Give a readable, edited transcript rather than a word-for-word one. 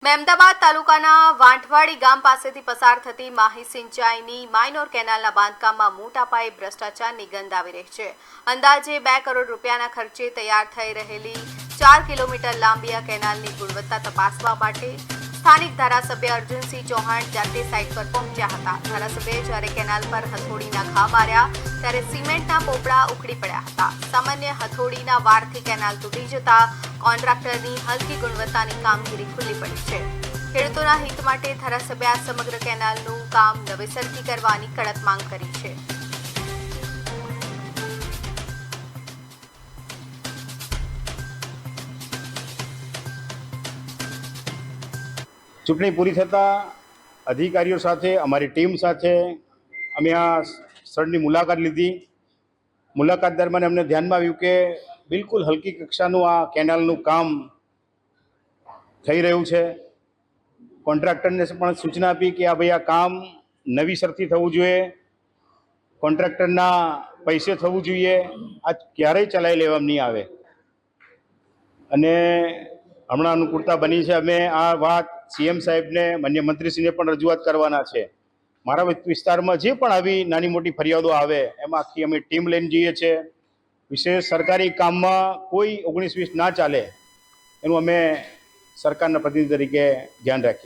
મહેમદાબાદ તાલુકાના વાંઠવાડી ગામ પાસેથી પસાર થતી માહી સિંચાઈની માઇનોર કેનાલના બાંધકામમાં મોટા પાયે ભ્રષ્ટાચારની ગંધ આવી રહી છે। અંદાજે 2 કરોડ રૂપિયાના ખર્ચે તૈયાર થઈ રહેલી 4 કિલોમીટર લાંબી આ કેનાલની ગુણવત્તા તપાસવા માટે સ્થાનિક ધારાસભ્ય અર્જુનસિંહ ચૌહાણ જાતે સાઇટ પર પહોંચ્યા હતા। ધારાસભ્યએ જ્યારે કેનાલ પર હથોડીના ઘા માર્યા ત્યારે સિમેન્ટના પોપડા ઉખડી પડ્યા હતા। સામાન્ય હથોડીના વારથી કેનાલ તૂટી જતા કોન્ટ્રાક્ટરની હલકી ગુણવત્તાની કામગીરી ખુલ્લી પડી છે। ખેડૂતોના હિત માટે ધારાસભ્યે આ સમગ્ર કેનાલનું કામ નવેસરથી કરવાની કડક માંગ કરી છે। ચૂંટણી પૂરી થતાં અધિકારીઓ સાથે અમારી ટીમ સાથે અમે આ સ્થળની મુલાકાત લીધી। મુલાકાત દરમિયાન અમને ધ્યાનમાં આવ્યું કે બિલકુલ હલકી કક્ષાનું આ કેનાલનું કામ થઈ રહ્યું છે। કોન્ટ્રાક્ટરને પણ સૂચના આપી કે આ ભાઈ આ કામ નવીસરથી થવું જોઈએ, કોન્ટ્રાક્ટરના પૈસે થવું જોઈએ, આ ક્યારેય ચલાવી લેવામાં નહીં આવે। અને હમણાં અનુકૂળતા બની છે। અમે આ વાત સીએમ સાહેબને, માન્ય મંત્રીશ્રીને પણ રજૂઆત કરવાના છે। મારા વિસ્તારમાં જે પણ આવી નાની મોટી ફરિયાદો આવે એમાં આખી અમે ટીમ લઈને જઈએ છીએ। વિશેષ સરકારી કામમાં કોઈ 19-20 ના ચાલે એનું અમે સરકારના પ્રતિનિધિ તરીકે ધ્યાન રાખીએ।